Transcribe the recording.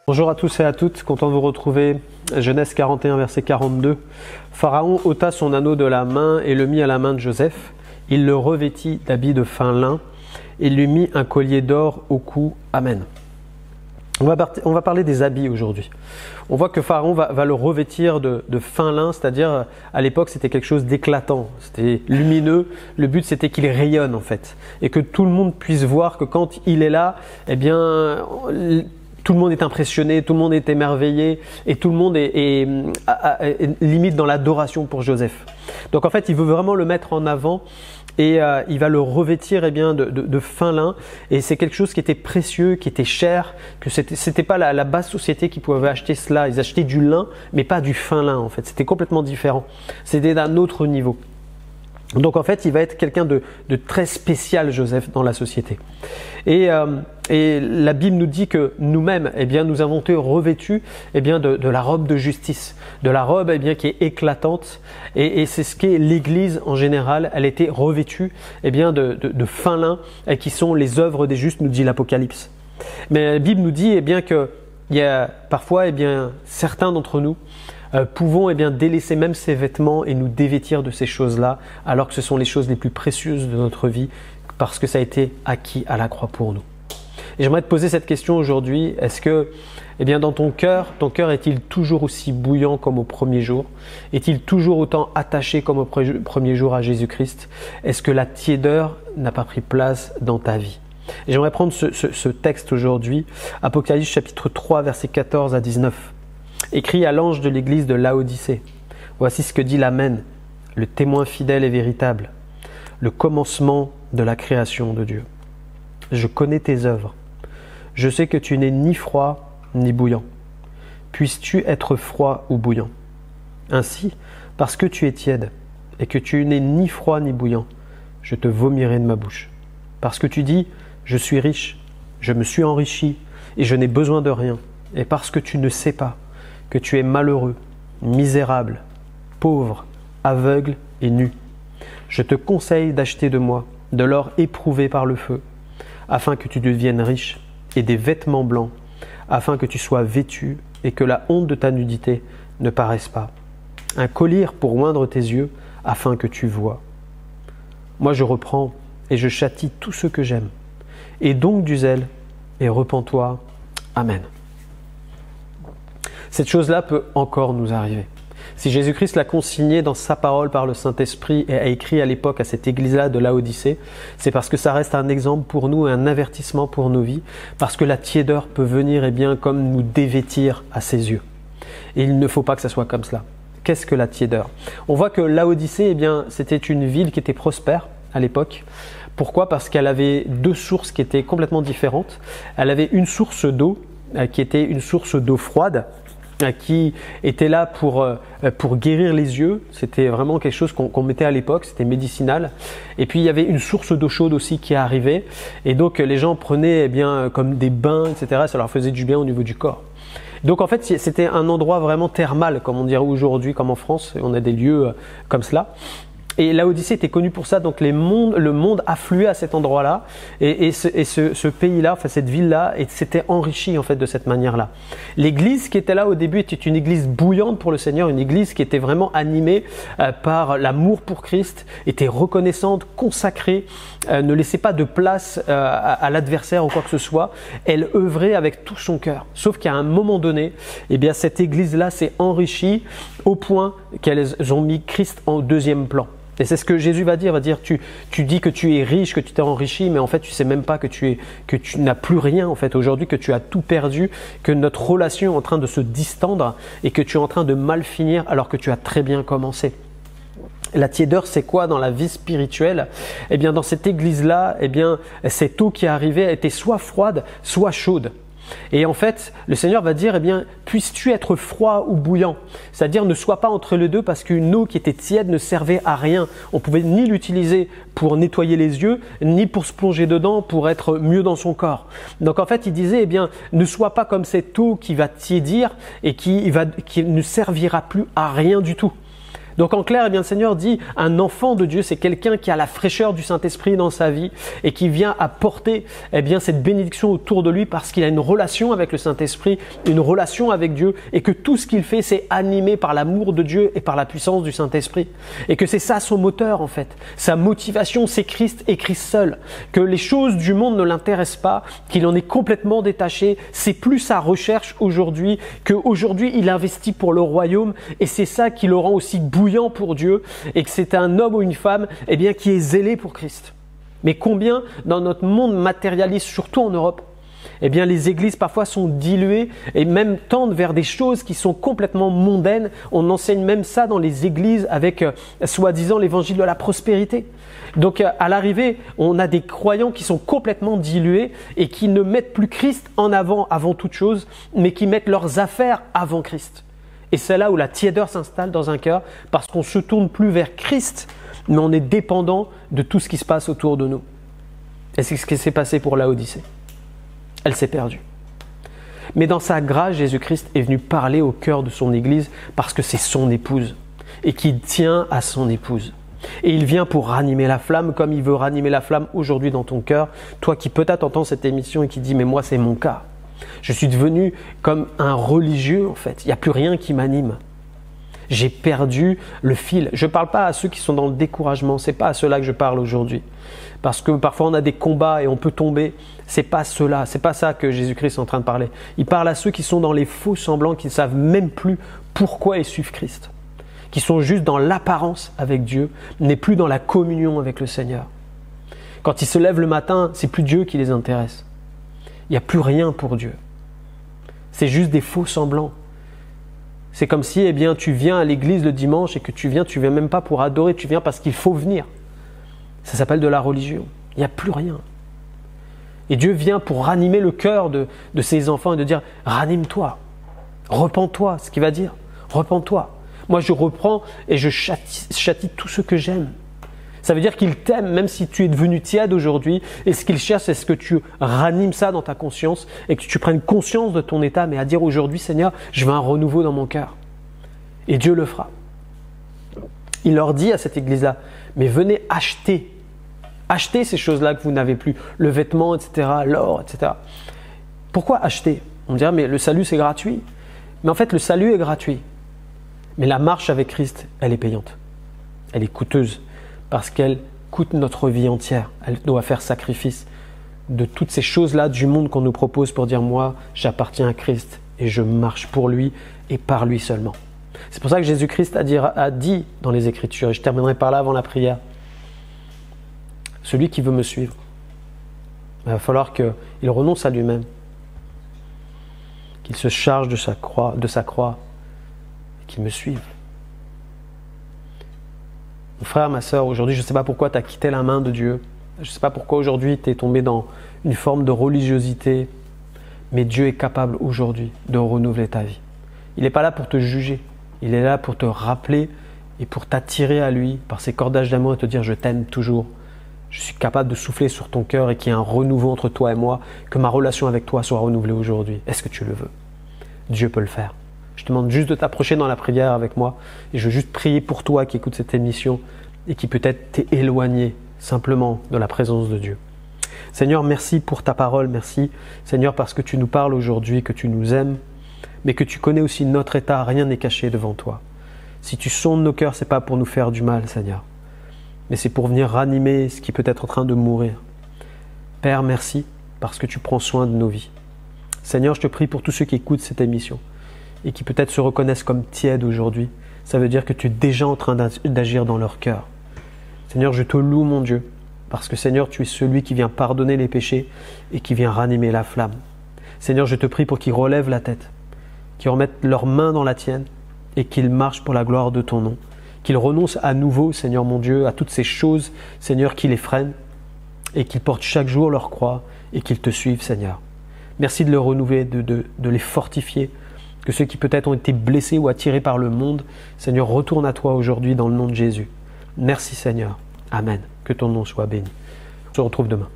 Bonjour à tous et à toutes, content de vous retrouver. Genèse 41, verset 42. Pharaon ôta son anneau de la main et le mit à la main de Joseph. Il le revêtit d'habits de fin lin et lui mit un collier d'or au cou. Amen. On va parler des habits aujourd'hui. On voit que Pharaon va le revêtir de fin lin, c'est-à-dire à l'époque c'était quelque chose d'éclatant, c'était lumineux. Le but c'était qu'il rayonne en fait et que tout le monde puisse voir que quand il est là, eh bien tout le monde est impressionné, tout le monde est émerveillé et tout le monde est limite dans l'adoration pour Joseph. Donc en fait, il veut vraiment le mettre en avant et il va le revêtir de fin lin. Et c'est quelque chose qui était précieux, qui était cher, que c'était pas la basse société qui pouvait acheter cela. Ils achetaient du lin, mais pas du fin lin en fait. C'était complètement différent. C'était d'un autre niveau. Donc en fait, il va être quelqu'un de très spécial, Joseph, dans la société. Et la Bible nous dit que nous-mêmes, nous avons été revêtus de la robe de justice, de la robe qui est éclatante. Et c'est ce qu'est l'Église en général. Elle était revêtue de fin lin, qui sont les œuvres des justes, nous dit l'Apocalypse. Mais la Bible nous dit que il y a parfois certains d'entre nous pouvons délaisser même ces vêtements et nous dévêtir de ces choses-là, alors que ce sont les choses les plus précieuses de notre vie, parce que ça a été acquis à la croix pour nous. Et j'aimerais te poser cette question aujourd'hui. Est-ce que, dans ton cœur est-il toujours aussi bouillant comme au premier jour? Est-il toujours autant attaché comme au premier jour à Jésus-Christ? Est-ce que la tiédeur n'a pas pris place dans ta vie? Et j'aimerais prendre ce texte aujourd'hui, Apocalypse chapitre 3, versets 14 à 19. Écrit à l'ange de l'église de Laodicée. Voici ce que dit l'Amen, le témoin fidèle et véritable, le commencement de la création de Dieu. Je connais tes œuvres. Je sais que tu n'es ni froid ni bouillant. Puisses-tu être froid ou bouillant? Ainsi, parce que tu es tiède et que tu n'es ni froid ni bouillant, je te vomirai de ma bouche. Parce que tu dis, je suis riche, je me suis enrichi et je n'ai besoin de rien. Et parce que tu ne sais pas que tu es malheureux, misérable, pauvre, aveugle et nu. Je te conseille d'acheter de moi de l'or éprouvé par le feu, afin que tu deviennes riche, et des vêtements blancs, afin que tu sois vêtu et que la honte de ta nudité ne paraisse pas. Un collier pour oindre tes yeux, afin que tu vois. Moi je reprends et je châtie tous ceux que j'aime. Et donc du zèle, et repens-toi. Amen. Cette chose-là peut encore nous arriver. Si Jésus-Christ l'a consigné dans sa parole par le Saint-Esprit et a écrit à l'époque à cette église-là de Laodicée, c'est parce que ça reste un exemple pour nous et un avertissement pour nos vies, parce que la tiédeur peut venir comme nous dévêtir à ses yeux. Et il ne faut pas que ça soit comme cela. Qu'est-ce que la tiédeur? On voit que Laodicée, c'était une ville qui était prospère à l'époque. Pourquoi? Parce qu'elle avait deux sources qui étaient complètement différentes. Elle avait une source d'eau qui était une source d'eau froide, qui était là pour guérir les yeux. C'était vraiment quelque chose qu'on mettait à l'époque, c'était médicinal. Et puis il y avait une source d'eau chaude aussi qui arrivait. Et donc les gens prenaient comme des bains, etc. Ça leur faisait du bien au niveau du corps. Donc en fait c'était un endroit vraiment thermal, comme on dirait aujourd'hui, comme en France. On a des lieux comme cela. Et Laodicée était connue pour ça, donc le monde affluait à cet endroit-là, et ce pays-là, cette ville-là, s'était enrichi en fait de cette manière-là. L'église qui était là au début était une église bouillante pour le Seigneur, une église qui était vraiment animée par l'amour pour Christ, était reconnaissante, consacrée, ne laissait pas de place à l'adversaire ou quoi que ce soit. Elle œuvrait avec tout son cœur. Sauf qu'à un moment donné, cette église-là s'est enrichie au point qu'elles ont mis Christ en deuxième plan. Et c'est ce que Jésus va dire. Tu dis que tu es riche, que tu t'es enrichi, mais en fait tu sais même pas que tu n'as plus rien en fait aujourd'hui, que tu as tout perdu, que notre relation est en train de se distendre et que tu es en train de mal finir alors que tu as très bien commencé. La tiédeur, c'est quoi dans la vie spirituelle? Dans cette église-là, cette eau qui arrivait était soit froide, soit chaude. Et en fait, le Seigneur va dire, puisses-tu être froid ou bouillant? C'est-à-dire, ne sois pas entre les deux, parce qu'une eau qui était tiède ne servait à rien. On pouvait ni l'utiliser pour nettoyer les yeux, ni pour se plonger dedans, pour être mieux dans son corps. Donc en fait, il disait, ne sois pas comme cette eau qui va tiédir et qui ne servira plus à rien du tout. Donc en clair, eh bien, le Seigneur dit, un enfant de Dieu, c'est quelqu'un qui a la fraîcheur du Saint-Esprit dans sa vie et qui vient apporter eh bien, cette bénédiction autour de lui parce qu'il a une relation avec le Saint-Esprit, une relation avec Dieu et que tout ce qu'il fait, c'est animé par l'amour de Dieu et par la puissance du Saint-Esprit. Et que c'est ça son moteur en fait. Sa motivation, c'est Christ et Christ seul. Que les choses du monde ne l'intéressent pas, qu'il en est complètement détaché. C'est plus sa recherche aujourd'hui, qu'aujourd'hui il investit pour le royaume et c'est ça qui le rend aussi bouillant pour Dieu et que c'est un homme ou une femme eh bien, qui est zélé pour Christ. Mais combien dans notre monde matérialiste, surtout en Europe, eh bien, les églises parfois sont diluées et même tendent vers des choses qui sont complètement mondaines. On enseigne même ça dans les églises avec soi-disant l'évangile de la prospérité. Donc à l'arrivée, on a des croyants qui sont complètement dilués et qui ne mettent plus Christ en avant toute chose, mais qui mettent leurs affaires avant Christ. Et c'est là où la tiédeur s'installe dans un cœur parce qu'on ne se tourne plus vers Christ, mais on est dépendant de tout ce qui se passe autour de nous. Et c'est ce qui s'est passé pour Laodicée. Elle s'est perdue. Mais dans sa grâce, Jésus-Christ est venu parler au cœur de son Église parce que c'est son épouse et qu'il tient à son épouse. Et il vient pour ranimer la flamme comme il veut ranimer la flamme aujourd'hui dans ton cœur. Toi qui peut-être entends cette émission et qui dis « mais moi c'est mon cas ». Je suis devenu comme un religieux en fait. Il n'y a plus rien qui m'anime. J'ai perdu le fil. Je ne parle pas à ceux qui sont dans le découragement. Ce n'est pas à ceux-là que je parle aujourd'hui. Parce que parfois on a des combats et on peut tomber. Ce n'est pas ceux-là. Ce n'est pas ça que Jésus-Christ est en train de parler. Il parle à ceux qui sont dans les faux semblants, qui ne savent même plus pourquoi ils suivent Christ. Qui sont juste dans l'apparence avec Dieu, mais plus dans la communion avec le Seigneur. Quand ils se lèvent le matin, c'est plus Dieu qui les intéresse. Il n'y a plus rien pour Dieu. C'est juste des faux semblants. C'est comme si eh bien, tu viens à l'église le dimanche et que tu viens même pas pour adorer, tu viens parce qu'il faut venir. Ça s'appelle de la religion. Il n'y a plus rien. Et Dieu vient pour ranimer le cœur de ses enfants et de dire « ranime-toi, repens-toi », ce qu'il va dire « repens-toi ». Moi je reprends et je châtie tout ce que j'aime. Ça veut dire qu'il t'aime même si tu es devenu tiède aujourd'hui et ce qu'il cherche c'est ce que tu ranimes ça dans ta conscience et que tu prennes conscience de ton état mais à dire aujourd'hui Seigneur je veux un renouveau dans mon cœur et Dieu le fera. Il leur dit à cette église-là mais venez acheter ces choses-là que vous n'avez plus, le vêtement etc, l'or etc. Pourquoi acheter? On me dira mais le salut c'est gratuit. Mais en fait le salut est gratuit mais la marche avec Christ elle est payante, elle est coûteuse. Parce qu'elle coûte notre vie entière. Elle doit faire sacrifice de toutes ces choses-là du monde qu'on nous propose pour dire « moi, j'appartiens à Christ et je marche pour lui et par lui seulement ». C'est pour ça que Jésus-Christ a dit dans les Écritures, et je terminerai par là avant la prière, « Celui qui veut me suivre, il va falloir qu'il renonce à lui-même, qu'il se charge de sa croix et qu'il me suive. » Mon frère, ma sœur, aujourd'hui, je ne sais pas pourquoi tu as quitté la main de Dieu. Je ne sais pas pourquoi aujourd'hui tu es tombé dans une forme de religiosité. Mais Dieu est capable aujourd'hui de renouveler ta vie. Il n'est pas là pour te juger. Il est là pour te rappeler et pour t'attirer à lui par ses cordages d'amour et te dire « je t'aime toujours ». Je suis capable de souffler sur ton cœur et qu'il y ait un renouveau entre toi et moi, que ma relation avec toi soit renouvelée aujourd'hui. Est-ce que tu le veux? Dieu peut le faire. Je te demande juste de t'approcher dans la prière avec moi et je veux juste prier pour toi qui écoute cette émission et qui peut-être t'est éloigné simplement de la présence de Dieu. Seigneur, merci pour ta parole, merci Seigneur parce que tu nous parles aujourd'hui, que tu nous aimes, mais que tu connais aussi notre état, rien n'est caché devant toi. Si tu sondes nos cœurs, ce n'est pas pour nous faire du mal, Seigneur, mais c'est pour venir ranimer ce qui peut être en train de mourir. Père, merci parce que tu prends soin de nos vies. Seigneur, je te prie pour tous ceux qui écoutent cette émission et qui peut-être se reconnaissent comme tièdes aujourd'hui, ça veut dire que tu es déjà en train d'agir dans leur cœur. Seigneur, je te loue mon Dieu, parce que Seigneur, tu es celui qui vient pardonner les péchés et qui vient ranimer la flamme. Seigneur, je te prie pour qu'ils relèvent la tête, qu'ils remettent leurs mains dans la tienne et qu'ils marchent pour la gloire de ton nom. Qu'ils renoncent à nouveau, Seigneur mon Dieu, à toutes ces choses, Seigneur, qui les freinent et qu'ils portent chaque jour leur croix et qu'ils te suivent, Seigneur. Merci de les renouveler, de les fortifier. Que ceux qui peut-être ont été blessés ou attirés par le monde, Seigneur, retourne à toi aujourd'hui dans le nom de Jésus. Merci Seigneur. Amen. Que ton nom soit béni. On se retrouve demain.